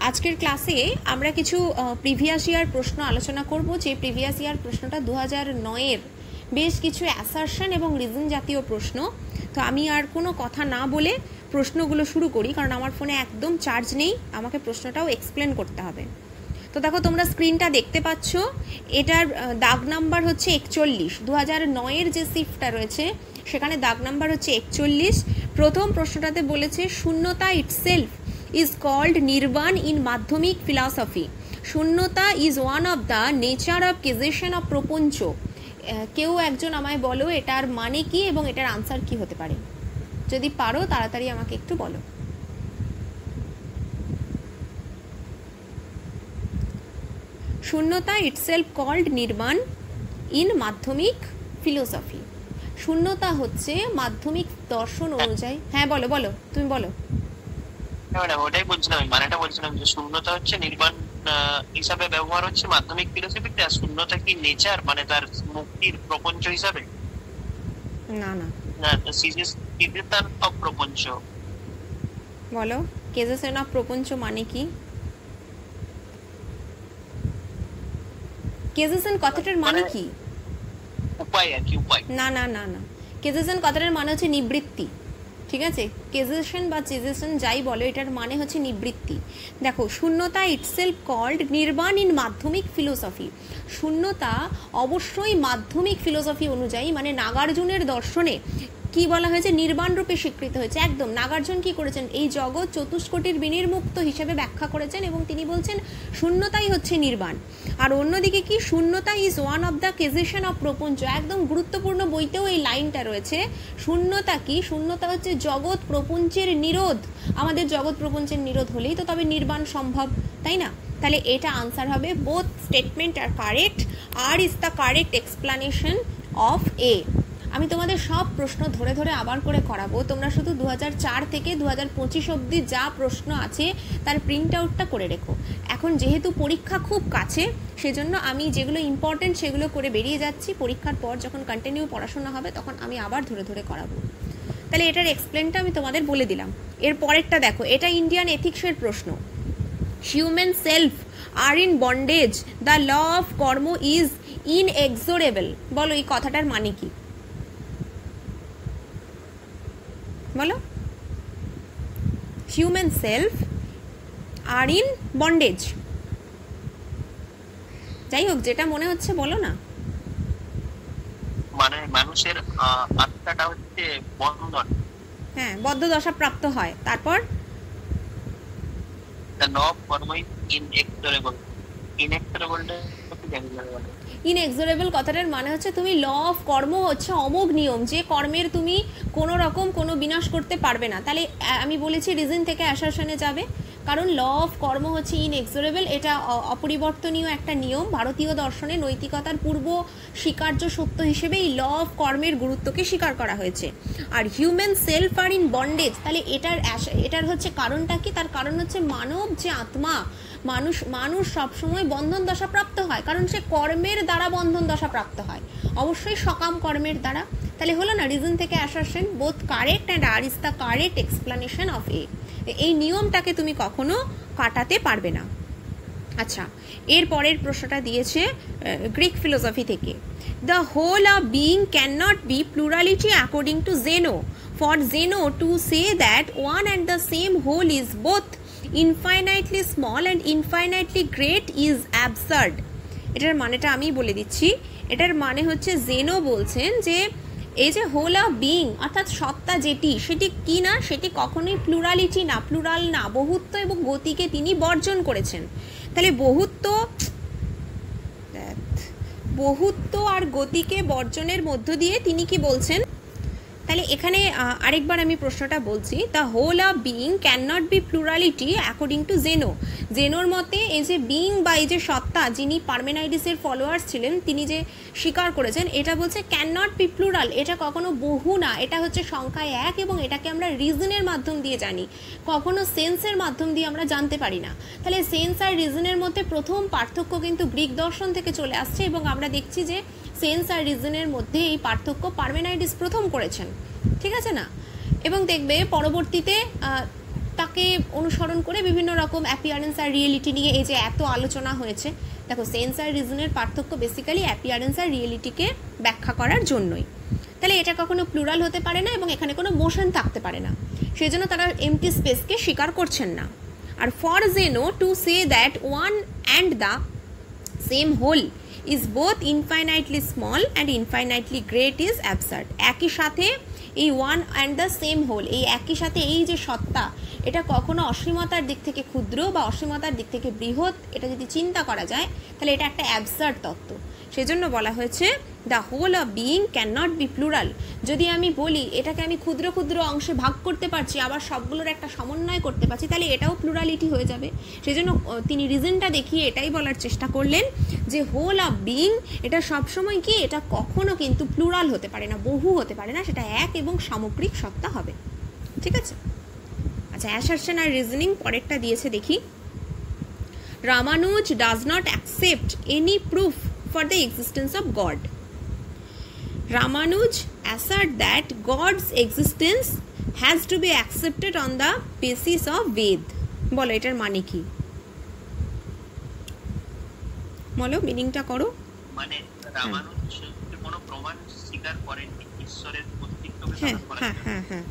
আজকের ক্লাসে আমরা কিছু প্রিভিয়াস ইয়ার প্রশ্ন আলোচনা করব, যে প্রিভিয়াস ইয়ার প্রশ্নটা 2009-এর বেশ কিছু অ্যাসারশন এবং রিজন জাতীয় প্রশ্ন। তো আমি আর কোনো কথা না বলে প্রশ্নগুলো শুরু করি, কারণ আমার ফোনে একদম চার্জ নেই, আমাকে প্রশ্নটাও এক্সপ্লেন করতে হবে। তো দেখো, তোমরা স্ক্রিনটা দেখতে পাচ্ছ, এটার দাগ নাম্বার হচ্ছে 41। 2009-এর যে শিফটটা রয়েছে সেখানে দাগ নাম্বার হচ্ছে 41। প্রথম প্রশ্নটাতে বলেছে শূন্যতা itself is called nirvan in madhyamik philosophy. শূন্যতা is one of the nature of causation of প্রপঞ্চ। কেউ একজন আমায় বলো এটার মানে কি এবং এটার আনসার কি হতে পারে, যদি পারো তাড়াতাড়ি আমাকে একটু বলো। শূন্যতা ইটসেলফ কল্ড নির্বাণ ইন মাধ্যমিক ফিলোসফি। শূন্যতা হচ্ছে মাধ্যমিক দর্শন অনুযায়ী, হ্যাঁ বলো বলো, তুমি বলো। ওটাই বলছিলাম, মানেটা বলছিলাম যে শূন্যতা হচ্ছে নির্বাণ হিসাবে ব্যবহার হচ্ছে মাধ্যমিক ফিলোসফিতে। আর শূন্যতা কি নেচার, মানে তার মুক্তির প্রপঞ্চ হিসাবে? না না না, সিজেশন অফ প্রপঞ্চ। বলো, কেজেশন অফ প্রপঞ্চ মানে কি? কেজেশন কথাটার মানে কি? উপায় আর কি, উপায়। না না না না, কেজেশন কথাটার মানে হচ্ছে নিবৃত্তি। ঠিক আছে, কেজেশন বা চেজেশন যাই বলো, এটার মানে হচ্ছে নিবৃত্তি। দেখো, শূন্যতা ইটসেলফ কল্ড নির্বাণ ইন মাধ্যমিক ফিলোসফি। শূন্যতা অবশ্যই মাধ্যমিক ফিলোসফি অনুযায়ী, মানে নাগার্জুনের দর্শনে কি বলা হয়েছে, নির্বাণ রূপে স্বীকৃত হয়েছে। একদম নাগার্জুন কি করেছেন, এই জগৎ চতুষ্কোটির বিনির্মুক্ত হিসেবে ব্যাখ্যা করেছেন এবং তিনি বলছেন শূন্যতাই হচ্ছে নির্বাণ। আর অন্যদিকে কি, শূন্যতা is one of the causation of প্রপঞ্চ। একদম গুরুত্বপূর্ণ বইতেও এই লাইনটা রয়েছে। শূন্যতা কি? শূন্যতা হচ্ছে জগৎ প্রপঞ্চের নিরোধ। আমাদের জগৎ প্রপঞ্চের নিরোধ হলেই তো তবে নির্বাণ সম্ভব, তাই না? তাহলে এটা আনসার হবে, both statement are correct, R is the correct explanation of A. আমি তোমাদের সব প্রশ্ন ধরে ধরে আবার করে করাবো, তোমরা শুধু 2004 থেকে 2025 অবধি যা প্রশ্ন আছে তার প্রিন্ট আউটটা করে রেখো। এখন যেহেতু পরীক্ষা খুব কাছে, সেজন্য আমি যেগুলো ইম্পর্টেন্ট সেগুলো করে বেরিয়ে যাচ্ছি। পরীক্ষার পর যখন কন্টিনিউ পড়াশোনা হবে তখন আমি আবার ধরে ধরে করাবো। তাহলে এটার এক্সপ্লেনটা আমি তোমাদের বলে দিলাম। এর পরেরটা দেখো, এটা ইন্ডিয়ান এথিক্সের প্রশ্ন। Human self are in bondage, the law of karma is inexorable. বলো, এই কথাটার মানে কি? বলো, human self are in bondage. যাই হোক, যেটা মনে হচ্ছে বলো না। মানে মানুষের আত্মাটা হচ্ছে বন্ধন, হ্যাঁ, বদ্ধ দশা প্রাপ্ত হয়। তারপর the law of karma is ইনএক্সোরেবল। ইনএক্সোরেবলটা কি জানি না বলে। ইনএক্সোরেবল কথাটার মানে হচ্ছে তুমি ল অফ কর্ম হচ্ছে অমোঘ নিয়ম, যে কর্মের তুমি কোনো রকম কোনো বিনাশ করতে পারবে না। তাহলে আমি বলেছি রিজন থেকে অ্যাসারশনে যাবে, কারণ ল অফ কর্ম হচ্ছে ইনএক্সোরেবল, এটা অপরিবর্তনীয় একটা নিয়ম। ভারতীয় দর্শনে নৈতিকতার পূর্ব স্বীকার্য সত্য হিসেবে এই ল অফ কর্মের গুরুত্বকে স্বীকার করা হয়েছে। আর human self are in bondage, তাহলে এটার হচ্ছে কারণটা কি? তার কারণ হচ্ছে মানব যে আত্মা, মানুষ সবসময় বন্ধন দশা প্রাপ্ত হয়, কারণ সে কর্মের দ্বারা বন্ধন দশা প্রাপ্ত হয়, অবশ্যই সকাম কর্মের দ্বারা। তাহলে হলো না, রিজন থেকে assertion both correct and R is the correct explanation of A. এই নিয়মটাকে তুমি কখনো কাটাতে পারবে না। আচ্ছা, এর পরের প্রশ্নটা দিয়েছে গ্রিক ফিলোসফি থেকে। The whole of being can not be plurality according to Zeno. For Zeno to say that one and the same whole is both infinitely small and infinitely great is absurd. এটার মানেটা আমি বলে দিচ্ছি। এটার মানে হচ্ছে, জেনো বলছেন যে এই যে হোল অফ বিইং অর্থাৎ সত্তা যেটি, সেটি কি না, সেটি কখনোই প্লুরালিটি না, প্লুরাল না, বহুত্ব এবং গতিকে তিনি বর্জন করেছেন। তাহলে বহুত্ব আর গতিকে বর্জনের মধ্য দিয়ে তিনি কি বলছেন? তাহলে এখানে আরেকবার আমি প্রশ্নটা বলছি। The whole of being can not be plurality according to Zeno. জেনোর মতে এই যে বিইং বা এই যে সত্তা, যিনি পারমেনাইডিসের ফলোয়ার্স ছিলেন, তিনি যে স্বীকার করেছেন, এটা বলছে ক্যান নট বি প্লুরাল, এটা কখনো বহু না, এটা হচ্ছে সংখ্যায় এক, এবং এটাকে আমরা রিজনের মাধ্যম দিয়ে জানি, কখনো সেন্সের মাধ্যম দিয়ে আমরা জানতে পারি না। তাহলে সেন্স আর রিজনের মধ্যে প্রথম পার্থক্য কিন্তু গ্রিক দর্শন থেকে চলে আসছে, এবং আমরা দেখছি যে সেন্স আর রিজনের মধ্যে এই পার্থক্য পারমেনাইডিস প্রথম করেছেন। ঠিক আছে না? এবং দেখবে পরবর্তীতে তাকে অনুসরণ করে বিভিন্ন রকম অ্যাপিয়ারেন্স আর রিয়েলিটি নিয়ে এই যে এত আলোচনা হয়েছে। দেখো সেন্স আর রিজনের পার্থক্য বেসিক্যালি অ্যাপিয়ারেন্স আর রিয়েলিটিকে ব্যাখ্যা করার জন্যই। তাহলে এটা কখনো প্লুরাল হতে পারে না এবং এখানে কোনো মোশন থাকতে পারে না, সেই জন্য তারা এমটি স্পেসকে স্বীকার করছেন না। আর for Zeno to say that one and the same whole is both infinitely small and infinitely great is absurd. একই সাথে এই one and the same whole, এই একই সাথে এই যে সত্তা, এটা কখনো অসীমতার দিক থেকে ক্ষুদ্র বা অসীমতার দিক থেকে বৃহৎ, এটা যদি চিন্তা করা যায় তাহলে এটা একটা অ্যাবসার্ড তত্ত্ব। সেজন্য বলা হয়েছে the whole of being can not be plural. যদি আমি বলি এটাকে আমি ক্ষুদ্র ক্ষুদ্র অংশে ভাগ করতে পারছি, আবার সবগুলোর একটা সমন্বয় করতে পারছি, তাহলে এটাও প্লুরালিটি হয়ে যাবে। সেজন্য তিনি রিজনটা দেখিয়ে এটাই বলার চেষ্টা করলেন যে হোল অফ বিইং এটা সবসময় কি, এটা কখনো কিন্তু প্লুরাল হতে পারে না, বহু হতে পারে না, সেটা এক এবং সামগ্রিক সত্তা হবে। ঠিক আছে, আচ্ছা অ্যাসারশন আর রিজনিং পরেরটা দিয়েছে দেখি। Ramanuj does not accept any proof for the existence of God. Ramanuj assert that God's existence has to be accepted on the basis of Ved. বলো এটার মানে কি, বলো মিনিংটা করো। মানে রামানুজ কোনো প্রমাণ স্বীকার করেননি ঈশ্বরের অস্তিত্বকে স্বীকার করার জন্য। হ্যাঁ হ্যাঁ।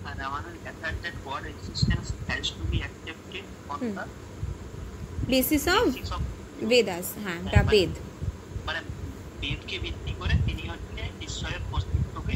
আর Ramanuj assert that God's existence has to be accepted on the basis of Vedas, হ্যাঁ দা বেদ, মানে বেদকে ভিত্তি করে তিনি হচ্ছে ঈশ্বরের অস্তিত্বকে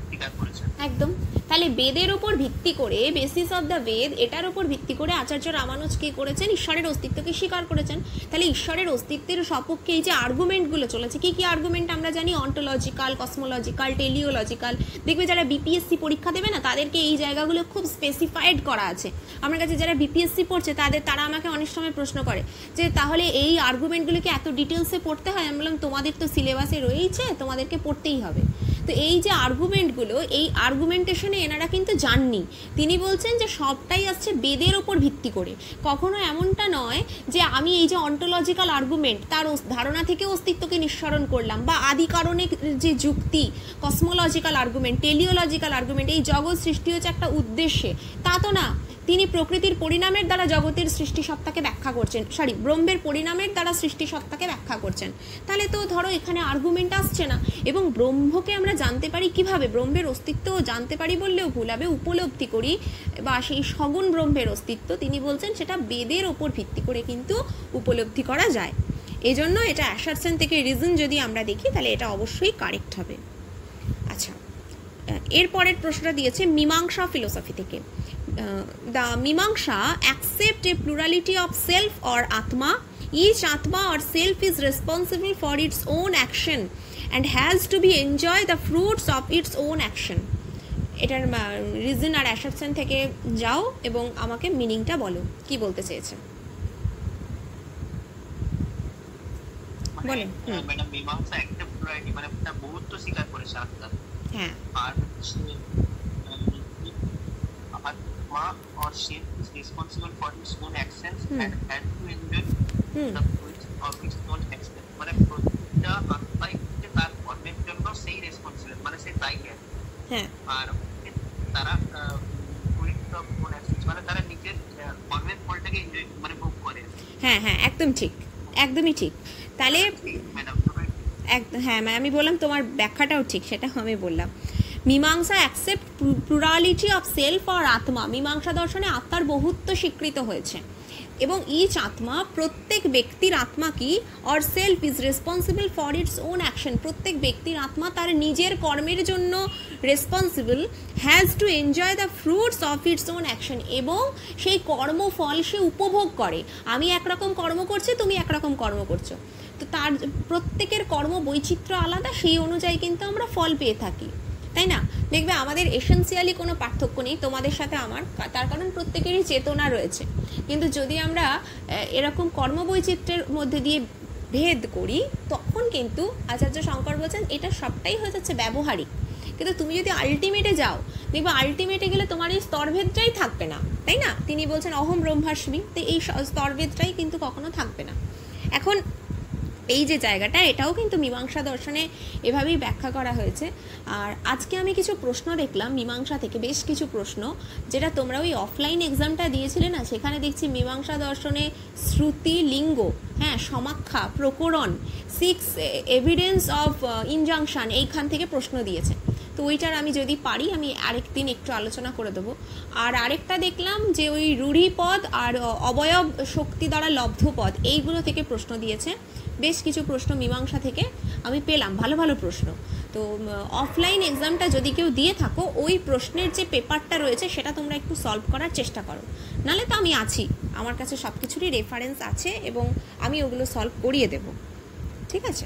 স্বীকার করেছেন। একদম, তাহলে বেদের উপর ভিত্তি করে, বেসিস অফ দ্য বেদ, এটার উপর ভিত্তি করে আচার্য রামানুজ কি করেছেন, ঈশ্বরের অস্তিত্বকে স্বীকার করেছেন। তাহলে ঈশ্বরের অস্তিত্বের সপক্ষে এই যে আর্গুমেন্টগুলো চলেছে, কি কি আর্গুমেন্ট আমরা জানি, অন্টোলজিক্যাল, কসমোলজিক্যাল, টেলিওলজিক্যাল। দেখবে যারা বিপিএসসি পরীক্ষা দেবে না, তাদেরকে এই জায়গাগুলো খুব স্পেসিফাইড করা আছে। আমার কাছে যারা বিপিএসসি পড়ছে তারা আমাকে অনেক সময় প্রশ্ন করে যে তাহলে এই আর্গুমেন্টগুলোকে এত ডিটেলসে পড়তে হয়। আমি বললাম তোমাদের তো সিলেবাসে রয়েছে, তোমাদেরকে পড়তেই হবে। তো এই যে আর্গুমেন্টগুলো, এই আর্গুমেন্টেশনে এনারা কিন্তু জাননি। তিনি বলছেন যে সবটাই আসছে বেদের ওপর ভিত্তি করে। কখনো এমনটা নয় যে আমি এই যে অন্টোলজিক্যাল আর্গুমেন্ট, তার ধারণা থেকে অস্তিত্বকে নিঃসরণ করলাম, বা আদি কারণের যে যুক্তি, কসমোলজিক্যাল আর্গুমেন্ট, টেলিওলজিক্যাল আর্গুমেন্ট, এই জগৎ সৃষ্টি হচ্ছে একটা উদ্দেশ্যে, তা তো না। তিনি প্রকৃতির পরিণামের দ্বারা জগতের সৃষ্টিসত্তাকে ব্যাখ্যা করছেন, ব্রহ্মের পরিণামের দ্বারা সৃষ্টিসত্তাকে ব্যাখ্যা করছেন। তাহলে তো ধরো এখানে আর্গুমেন্ট আসছে না। এবং ব্রহ্মকে আমরা জানতে পারি কিভাবে, ব্রহ্মের অস্তিত্ব জানতে পারি বললেও ভুল হবে, উপলব্ধি করি, বা সেই সগুণ ব্রহ্মের অস্তিত্ব তিনি বলছেন সেটা বেদের ওপর ভিত্তি করে কিন্তু উপলব্ধি করা যায়। এই জন্য এটা অ্যাসারশন থেকে রিজন যদি আমরা দেখি তাহলে এটা অবশ্যই কারেক্ট হবে। আচ্ছা, এরপরের প্রশ্নটা দিয়েছে মীমাংসা ফিলোসফি থেকে। The Mimamsa accept a plurality of self or Atma. Each Atma or self is responsible for its own action and has to be enjoy the fruits of its own action. এটার reason আর assertion থেকে যাও এবং আমাকে মিনিংটা বলো, কি বলতে চেয়েছে বলেন। ম্যাডাম মীমাংসা একটা প্লুরালিটি মানে একটা বহুত্ব স্বীকার করেছে আত্মা। হ্যাঁ, আর Atma or self is responsible for its own actions and has to enjoy the fruits of its own actions. মানে প্রত্যেকটা আত্মাই তার কর্মের জন্য সেই রেসপন্সিবল, মানে সেই দায়ী। হ্যাঁ, আর তারা fruits of own actions মানে তারা নিজের কর্মের ফলটাকে এনজয় মানে ভোগ করে। হ্যাঁ হ্যাঁ, একদম ঠিক, একদমই ঠিক। তাহলে হ্যাঁ আমি বললাম তোমার ব্যাখ্যাটাও ঠিক, সেটা আমি বললাম। মীমাংসা অ্যাকসেপ্ট প্লুরালিটি অফ সেলফ আর আত্মা। মীমাংসা দর্শনে আত্মার বহুত্ব স্বীকৃত হয়েছে এবং ইচ আত্মা, প্রত্যেক ব্যক্তির আত্মা কি, or self is responsible for its own action, প্রত্যেক ব্যক্তির আত্মা তার নিজের কর্মের জন্য responsible, has to enjoy the fruits of its own action, এবং সেই কর্মফল সে উপভোগ করে। আমি একরকম কর্ম করছি, তুমি একরকম কর্ম করছো, তো তার প্রত্যেকের কর্ম বৈচিত্র্য আলাদা, সেই অনুযায়ী কিন্তু আমরা ফল পেয়ে থাকি, তাই না? দেখবে আমাদের এসেন্সিয়ালি কোনো পার্থক্য নেই তোমাদের সাথে আমার, তার কারণ প্রত্যেকেরই চেতনা রয়েছে। কিন্তু যদি আমরা এরকম কর্মবৈচিত্র্যের মধ্যে দিয়ে ভেদ করি, তখন কিন্তু আচার্য শঙ্কর বলছেন এটা সবটাই হয়ে যাচ্ছে ব্যবহারিক। কিন্তু তুমি যদি আলটিমেটে যাও, দেখবে আলটিমেটে গেলে তোমার এই স্তরভেদটাই থাকবে না, তাই না? তিনি বলছেন অহম ব্রহ্মাস্মি, তো এই স্তরভেদটাই কিন্তু কখনো থাকবে না। এখন এই যে জায়গাটা, এটাও কিন্তু মীমাংসা দর্শনে এভাবেই ব্যাখ্যা করা হয়েছে। আর আজকে আমি কিছু প্রশ্ন দেখলাম মীমাংসা থেকে, বেশ কিছু প্রশ্ন, যেটা তোমরা ওই অফলাইন এক্সামটা দিয়েছিলে না, সেখানে দেখছি মীমাংসা দর্শনে শ্রুতি, লিঙ্গ, হ্যাঁ, সমাখ্যা, প্রকরণ, 6 এভিডেন্স অফ ইনজাংশন, এইখান থেকে প্রশ্ন দিয়েছে। তো ওইটার আমি যদি পারি আমি আরেকদিন একটু আলোচনা করে দেবো। আর আরেকটা দেখলাম যে ওই রূঢ়িপদ আর অবয়ব শক্তি দ্বারা লব্ধ পদ, এইগুলো থেকে প্রশ্ন দিয়েছে। বেশ কিছু প্রশ্ন মীমাংসা থেকে আমি পেলাম, ভালো ভালো প্রশ্ন। তো অফলাইন এক্সামটা যদি কেউ দিয়ে থাকো, ওই প্রশ্নের যে পেপারটা রয়েছে সেটা তোমরা একটু সলভ করার চেষ্টা করো, নাহলে তো আমি আছি, আমার কাছে সব কিছুরই রেফারেন্স আছে এবং আমি ওগুলো সলভ করিয়ে দেব, ঠিক আছে?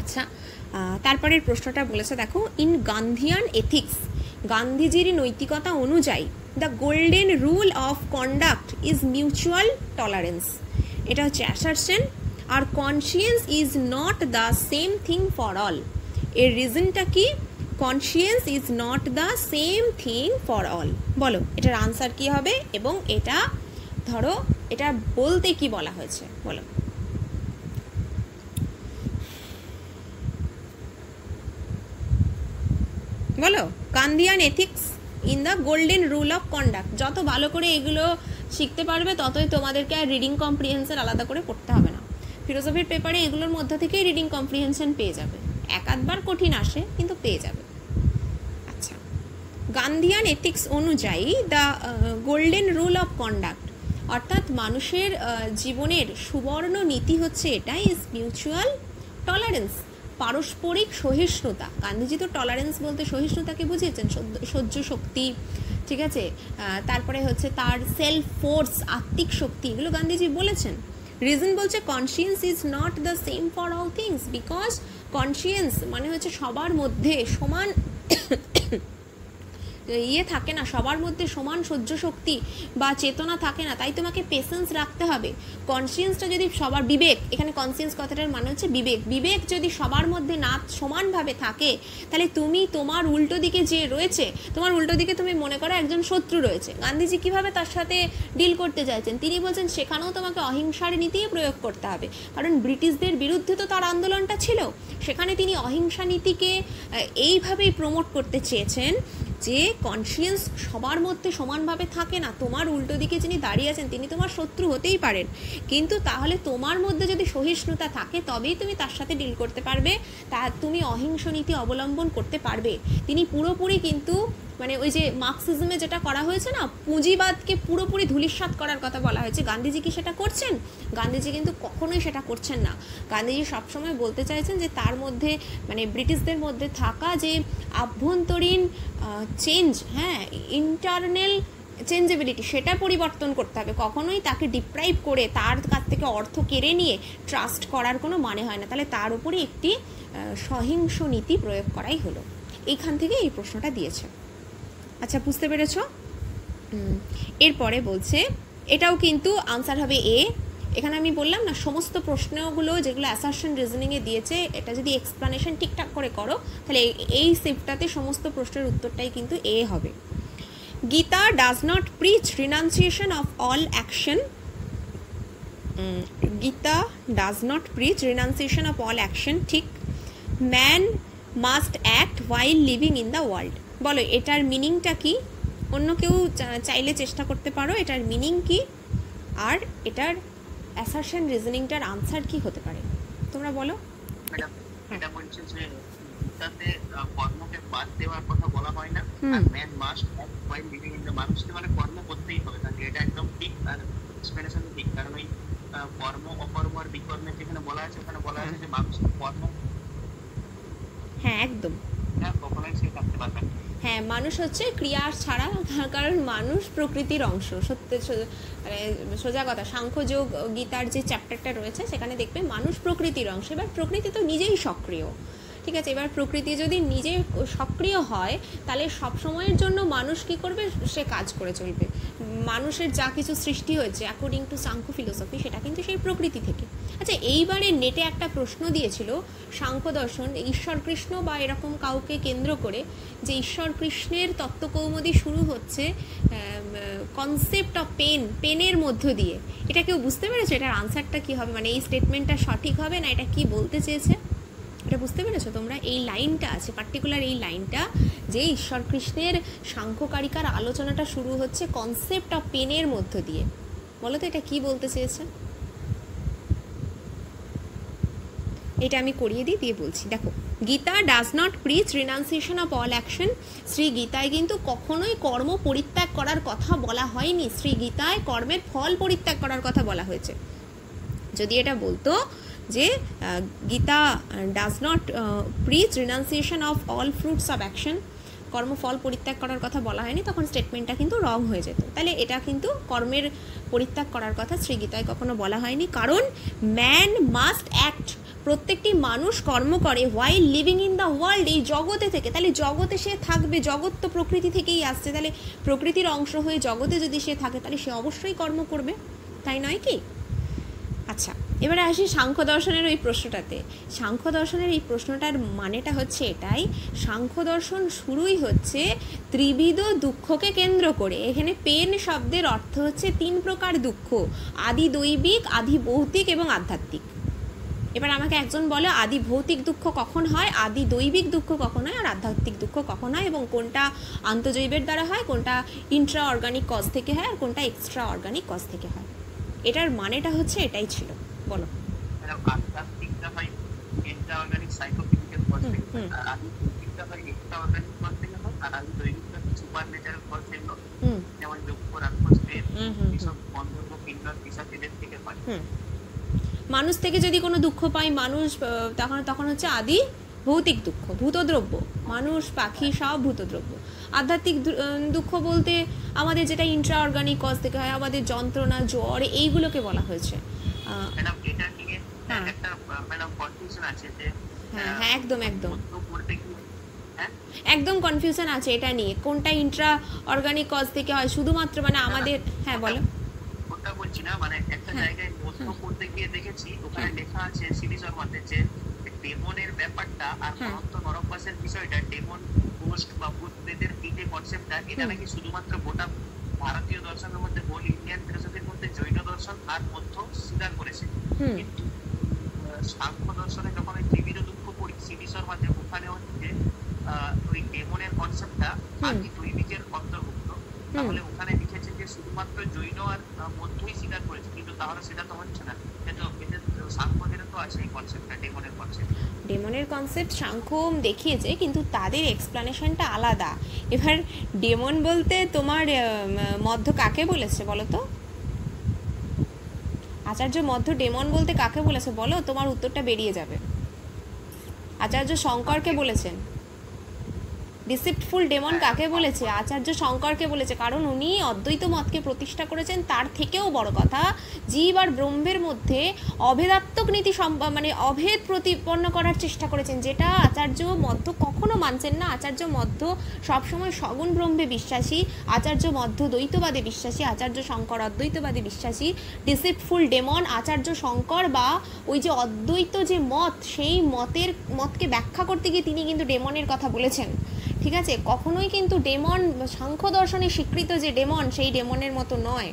আচ্ছা, তারপরের প্রশ্নটা বলেছে দেখো, ইন গান্ধিয়ান এথিক্স, গান্ধীজির নৈতিকতা অনুযায়ী the golden rule of conduct is mutual tolerance. এটা হচ্ছে অ্যাসারশন। আর conscience is not the same thing for all, এর রিজনটা কি? Conscience is not the same thing for all. বলো এটার আনসার কি হবে, এবং এটা ধরো এটা বলতে কি বলা হয়েছে, বলো। বলো, Gandhian ethics in the golden rule of conduct. যত ভালো করে এগুলো শিখতে পারবে ততই তোমাদেরকে আর রিডিং কম্প্রিহেনশন আলাদা করে পড়তে হবে না। ফিলোসফির পেপারে এগুলোর মধ্যে থেকেই রিডিং কম্প্রিহেনশন পেয়ে যাবে, এক আধবার কঠিন আসে কিন্তু পেয়ে যাবে। আচ্ছা, গান্ধিয়ান এথিক্স অনুযায়ী the golden rule of conduct, অর্থাৎ মানুষের জীবনের সুবর্ণ নীতি হচ্ছে এটা, ইজ মিউচুয়াল টলারেন্স, পারস্পরিক সহিষ্ণুতা। গান্ধীজি তো টলারেন্স বলতে সহিষ্ণুতাকে বুঝিয়েছেন, সহ্য শক্তি, ঠিক আছে? তারপরে হচ্ছে তার সেলফ ফোর্স, আত্মিক শক্তি, এগুলো গান্ধীজি বলেছেন। রিজন বলছে conscience is not the same for all things, because conscience মানে হচ্ছে সবার মধ্যে সমান থাকে না, সবার মধ্যে সমান সহ্য শক্তি বা চেতনা থাকে না, তাই তোমাকে পেশেন্স রাখতে হবে। কনসিয়েন্সটা যদি সবার, বিবেক, এখানে কনসিয়েন্স কথাটার মানে হচ্ছে বিবেক, বিবেক যদি সবার মধ্যে না সমানভাবে থাকে, তাহলে তুমি তোমার উল্টো দিকে যে রয়েছে, তোমার উল্টো দিকে তুমি মনে করো একজন শত্রু রয়েছে, গান্ধীজি কিভাবে তার সাথে ডিল করতে চাইছেন? তিনি বলছেন সেখানেও তোমাকে অহিংসার নীতিই প্রয়োগ করতে হবে, কারণ ব্রিটিশদের বিরুদ্ধে তো তার আন্দোলনটা ছিল, সেখানে তিনি অহিংসা নীতিকে এইভাবেই প্রমোট করতে চেয়েছেন যে কনসিয়েন্স সবার মধ্যে সমানভাবে থাকে না, তোমার উল্টো দিকে যিনি দাঁড়িয়ে আছেন তিনি তোমার শত্রু হতেই পারেন, কিন্তু তাহলে তোমার মধ্যে যদি সহিষ্ণুতা থাকে তবেই তুমি তার সাথে ডিল করতে পারবে, তা তুমি অহিংস নীতি অবলম্বন করতে পারবে। তিনি পুরোপুরি কিন্তু মানে ওই যে মার্কসিজমে যেটা করা হয়েছে না, পুঁজিবাদকে পুরোপুরি ধূলিসাৎ করার কথা বলা হয়েছে, গান্ধীজি কি সেটা করছেন? গান্ধীজি কিন্তু কখনোই সেটা করছেন না। গান্ধীজি সবসময় বলতে চাইছেন যে তার মধ্যে মানে ব্রিটিশদের মধ্যে থাকা যে আভ্যন্তরীণ চেঞ্জ, হ্যাঁ, ইন্টারনাল চেঞ্জেবিলিটি, সেটা পরিবর্তন করতে হবে। কখনোই তাকে ডিপ্রাইভ করে তার কাছ থেকে অর্থ কেড়ে নিয়ে ট্রাস্ট করার কোনো মানে হয় না, তাহলে তার উপরে একটি সহিংস নীতি প্রয়োগ করাই হলো। এইখান থেকে এই প্রশ্নটা দিয়েছে। আচ্ছা, বুঝতে পেরেছ? এরপরে বলছে, এটাও কিন্তু আনসার হবে এ। এখানে আমি বললাম না, সমস্ত প্রশ্নগুলো যেগুলো অ্যাসারশন রিজনিংয়ে দিয়েছে, এটা যদি এক্সপ্লানেশন ঠিকঠাক করে করো তাহলে এই শিফটটাতে সমস্ত প্রশ্নের উত্তরটাই কিন্তু এ হবে। Gita does not preach renunciation of all action. Gita does not preach renunciation of all action, ঠিক। Man must act while living in the world. বলো এটার মিনিংটা কি? অন্য কেউ চাইলে চেষ্টা করতে পারো এটার মিনিং কি, আর এটার অ্যাসারশন রিজনিংটার আনসার কি হতে পারে, তোমরা বলো। ম্যাডাম, এটা বলছে যে গীতাতে কর্মকে বাদ দেওয়ার কথা বলা হয় না, আর man must act while living in the, মানুষকে মানে কর্ম করতেই হবে তাকে, এটা একদম ঠিক, আর এক্সপ্লেনেশন ঠিক, কারণ ওই কর্ম অকর্ম আর বিকর্মের যেখানে বলা আছে ওখানে বলা আছে যে মানুষকে কর্ম, হ্যাঁ একদম, কখনোই সে থাকতে পারবে না। হ্যাঁ, মানুষ হচ্ছে ক্রিয়া ছাড়া, কারণ মানুষ প্রকৃতির অংশ, সত্যি মানে সোজা কথা। সাংখ্যযোগ গীতার যে চ্যাপ্টারটা রয়েছে সেখানে দেখবে মানুষ প্রকৃতির অংশ। এবার প্রকৃতি তো নিজেই সক্রিয়, ঠিক আছে? এবার প্রকৃতি যদি নিজে সক্রিয় হয় তাহলে সব সময়ের জন্য মানুষ কি করবে? সে কাজ করে চলবে। মানুষের যা কিছু সৃষ্টি হয়েছে অ্যাকর্ডিং টু সাংখ্য ফিলোসফি, সেটা কিন্তু সেই প্রকৃতি থেকে। আচ্ছা, এইবারে নেটে একটা প্রশ্ন দিয়েছিল সাংখ্য দর্শন, ঈশ্বর কৃষ্ণ বা এরকম কাউকে কেন্দ্র করে, যে ঈশ্বর কৃষ্ণের তত্ত্বকৌমুদী শুরু হচ্ছে কনসেপ্ট অফ পেন, পেনের মধ্য দিয়ে। এটা কেউ বুঝতে পেরেছো এটার আনসারটা কি হবে, মানে এই স্টেটমেন্টটা সঠিক হবে না এটা কি বলতে চেয়েছে? এটা বুঝতে পেরেছো তোমরা? এই লাইনটা আছে পার্টিকুলার, এই লাইনটা যে ঈশ্বর কৃষ্ণের সাংখ্যকারিকার আলোচনাটা শুরু হচ্ছে কনসেপ্ট অফ পেনের মধ্য দিয়ে। বলো তো এটা কি বলতে চেয়েছে? এটা আমি করিয়ে দিই, দিয়ে বলছি। দেখো, Gita does not preach renunciation of all action. Shri গীতায় কিন্তু কখনোই কর্ম পরিত্যাগ করার কথা বলা হয়নি, শ্রী গীতায় কর্মের ফল পরিত্যাগ করার কথা বলা হয়েছে। যদি এটা বলতো যে Gita does not preach renunciation of all fruits of action, কর্মফল পরিত্যাগ করার কথা বলা হয়নি, তখন স্টেটমেন্টটা কিন্তু রং হয়ে যেত। তাহলে এটা কিন্তু কর্মের পরিত্যাগ করার কথা শ্রী গীতায় কখনো বলা হয়নি, কারণ ম্যান মাস্ট অ্যাক্ট, প্রত্যেকটি মানুষ কর্ম করে while living in the world, এই জগতে থেকে। তাহলে জগতে সে থাকবে, জগৎ তো প্রকৃতি থেকেই আসছে, তাহলে প্রকৃতির অংশ হয়ে জগতে যদি সে থাকে তাহলে সে অবশ্যই কর্ম করবে, তাই নয় কি? আচ্ছা, এবারে আসি সাংখ্য দর্শনের ওই প্রশ্নটাতে। সাংখ্য দর্শনের এই প্রশ্নটার মানেটা হচ্ছে এটাই, সাংখ্য দর্শন শুরুই হচ্ছে ত্রিবিধ দুঃখকে কেন্দ্র করে। এখানে পেন শব্দের অর্থ হচ্ছে 3 প্রকার দুঃখ, আদি দৈবিক, আদি ভৌতিক এবং আধ্যাত্মিক। এবার আমাকে একজন বলো আদি ভৌতিক দুঃখ কখন হয়, আদি দৈবিক দুঃখ কখন হয়, আর আধ্যাত্মিক দুঃখ কখন হয়, এবং কোনটা আন্তঃজৈবের দ্বারা হয়, কোনটা ইন্ট্রা অর্গানিক কজ থেকে হয়, আর কোনটা এক্সট্রা অর্গানিক কজ থেকে হয়। এটার মানেটা হচ্ছে এটাই ছিল। বলো। আধ্যাত্মিকটা হয় ইন্ট্রা অর্গানিক সাইকোফিজিক্যাল কজ থেকে, আর আদি দৈবিকটা হয় এক্সট্রা অর্গানিক কজ থেকে হয়, আর আদি দৈবিকটা সুপার ন্যাচারাল কজ থেকে, যেমন দুঃখ, রাক্ষসের, এসব গন্ধর্ব, কিন্নর, পিশাচেদের থেকে হয়। মানুষ থেকে যদি কোনো দুঃখ পায় মানুষ, তখন হচ্ছে আদি ভৌতিক দুঃখ, ভূতদ্রব্য, মানুষ পাখি সব ভূতদ্রব্য। আধ্যাত্মিক দুঃখ বলতে আমাদের যেটা ইন্ট্রা অর্গানিক কজ থেকে হয়, আমাদের যন্ত্রণা, জ্বর, এইগুলোকে বলা হয়েছে। এটা নিয়ে একটা কনফিউশন আছে যে হ্যাঁ একদম একদম একদম কনফিউশন আছে এটা নিয়ে, কোনটা ইন্ট্রা অর্গানিক কজ থেকে হয় শুধুমাত্র, মানে আমাদের। হ্যাঁ বলো। ওটা বলছি না, মানে একটা জায়গায় মধ্য পড়তে গিয়ে দেখেছি ওখানে লেখা আছে সিরিজের মধ্যে যে ডেমনের ব্যাপারটা আর অনন্ত নরকবাসের বিষয়টা, ডেমন, গোস্ট বা ভূতদের এই যে কনসেপ্টটা, এটা নাকি শুধুমাত্র গোটা ভারতীয় দর্শনের মধ্যে, হোল ইন্ডিয়ান ফিলোসফির মধ্যে জৈন দর্শন আর মধ্য স্বীকার করেছে। কিন্তু সাংখ্য দর্শনে যখন ওই ত্রিবিধ দুঃখ পড়ি সিরিজের মধ্যে, ওখানে হচ্ছে ওই ডেমনের কনসেপ্টটা আদি দৈবিকের অন্তর্ভুক্ত। তাহলে ওখানে লিখেছে যে শুধুমাত্র জৈন আর মধ্যই স্বীকার করেছে, কিন্তু তাহলে সেটা তো হচ্ছে না, কিন্তু সাংখ্যদের তো আছে এই কনসেপ্টটা, ডেমনের কনসেপ্ট। ডেমনের কনসেপ্ট সাংখ্য দেখিয়েছে, কিন্তু তাদের এক্সপ্লানেশনটা আলাদা। এবার ডেমন বলতে তোমার মধ্য কাকে বলেছে বলো তো? আচার্য মধ্য ডেমন বলতে কাকে বলেছে বলো, তোমার উত্তরটা বেরিয়ে যাবে। আচার্য শঙ্করকে বলেছেন। ডিসিপ্টফুল ডেমন কাকে বলেছে? আচার্য শঙ্করকে বলেছে, কারণ উনি অদ্বৈত মতকে প্রতিষ্ঠা করেছেন। তার থেকেও বড় কথা, জীব আর ব্রহ্মের মধ্যে অভেদাত্মক নীতি মানে অভেদ প্রতিপন্ন করার চেষ্টা করেছেন, যেটা আচার্য মধ্য কখনো মানছেন না। আচার্য মধ্য সবসময় সগুণ ব্রহ্মে বিশ্বাসী, আচার্য মধ্য দ্বৈতবাদে বিশ্বাসী, আচার্য শঙ্কর অদ্বৈতবাদে বিশ্বাসী। ডিসিপ্টফুল ডেমন আচার্য শঙ্কর বা ওই যে অদ্বৈত যে মত, সেই মতকে ব্যাখ্যা করতে গিয়ে তিনি কিন্তু ডেমনের কথা বলেছেন। ঠিক আছে, কখনোই কিন্তু ডেমন সাংখ্য দর্শনে স্বীকৃত যে ডেমন, সেই ডেমনের মতো নয়।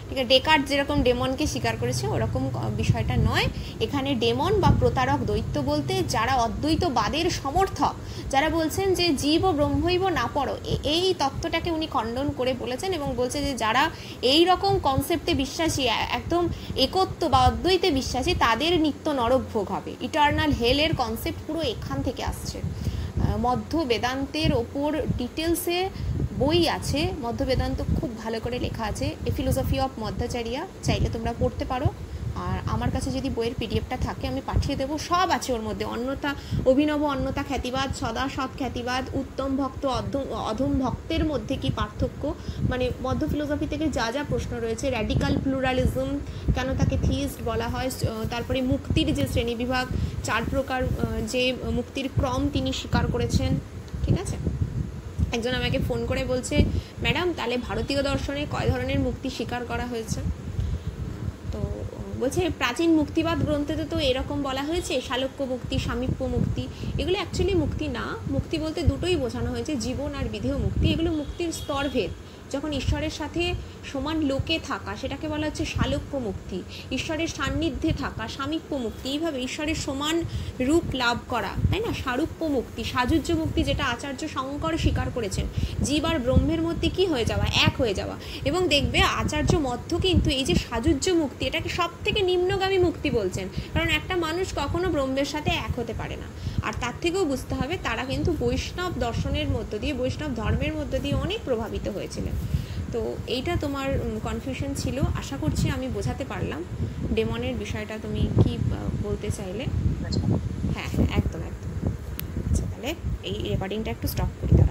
ঠিক আছে, ডেকার্ট যেরকম ডেমনকে স্বীকার করেছে ওরকম বিষয়টা নয়। এখানে ডেমন বা প্রতারক দৈত্য বলতে যারা অদ্বৈতবাদের সমর্থক, যারা বলছেন যে জীব ও ব্রহ্মৈব না পড়ো, এই তত্ত্বটাকে উনি খণ্ডন করে বলেছেন, এবং বলছে যে যারা এই রকম কনসেপ্টে বিশ্বাসী, একদম একত্ব বা অদ্বৈতে বিশ্বাসী, তাদের নিত্য নরক ভোগ হবে। ইটার্নাল হেলের কনসেপ্ট পুরো এখান থেকে আসছে। মধ্য বেদান্তের ওপর ডিটেলসে বই আছে, মধ্য বেদান্ত খুব ভালো করে লেখা আছে, এ ফিলোসফি অফ মধ্যাচার্যা, চাইলে তোমরা পড়তে পারো। আর আমার কাছে যদি বইয়ের পিডিএফটা থাকে আমি পাঠিয়ে দেবো, সব আছে ওর মধ্যে। অন্যতা, অভিনব অন্যতা খ্যাতিবাদ, সদা সৎ খ্যাতিবাদ, উত্তম ভক্ত, অধম ভক্তের মধ্যে কি পার্থক্য, মানে মধ্য ফিলোসফি থেকে যা যা প্রশ্ন রয়েছে, র্যাডিক্যাল প্লুরালিজম, কেন তাকে থিইস্ট বলা হয়, তারপরে মুক্তির যে শ্রেণীবিভাগ, 4 প্রকার যে মুক্তির ক্রম তিনি স্বীকার করেছেন। ঠিক আছে, একজন আমাকে ফোন করে বলছে, ম্যাডাম তাহলে ভারতীয় দর্শনে কয় ধরনের মুক্তি স্বীকার করা হয়েছে? তো বলছে প্রাচীন মুক্তিবাদ গ্রন্থেতে তো এরকম বলা হয়েছে, শালক্য মুক্তি, সামীপ্য মুক্তি। এগুলো অ্যাকচুয়ালি মুক্তি না, মুক্তি বলতে দুটোই বোঝানো হয়েছে, জীবন আর বিধেয় মুক্তি। এগুলো মুক্তির স্তরভেদ, যখন ঈশ্বরের সাথে সমান লোকে থাকা, সেটাকে বলা হচ্ছে শালোক্য মুক্তি। ঈশ্বরের সান্নিধ্যে থাকা, সামীপ্য মুক্তি। এইভাবে ঈশ্বরের সমান রূপ লাভ করা, তাই না, সারূপ্য মুক্তি, সাযুজ্য মুক্তি, যেটা আচার্য শঙ্কর স্বীকার করেছেন, জীব আর ব্রহ্মের মধ্যে কি হয়ে যাওয়া, এক হয়ে যাওয়া। এবং দেখবে আচার্য মধ্য কিন্তু এই যে সাযুজ্য মুক্তি, এটাকে সব থেকে নিম্নগামী মুক্তি বলছেন, কারণ একটা মানুষ কখনো ব্রহ্মের সাথে এক হতে পারে না। আর তার থেকেও বুঝতে হবে তারা কিন্তু বৈষ্ণব দর্শনের মধ্য দিয়ে, বৈষ্ণব ধর্মের মধ্য দিয়ে অনেক প্রভাবিত হয়েছিলেন। তো এইটা তোমার কনফিউশন ছিল, আশা করছি আমি বোঝাতে পারলাম। ডেমনের বিষয়টা তুমি কি বলতে চাইলে? হ্যাঁ হ্যাঁ, একদম একদম। আচ্ছা, তাহলে এই রেকর্ডিংটা একটু স্টপ করি।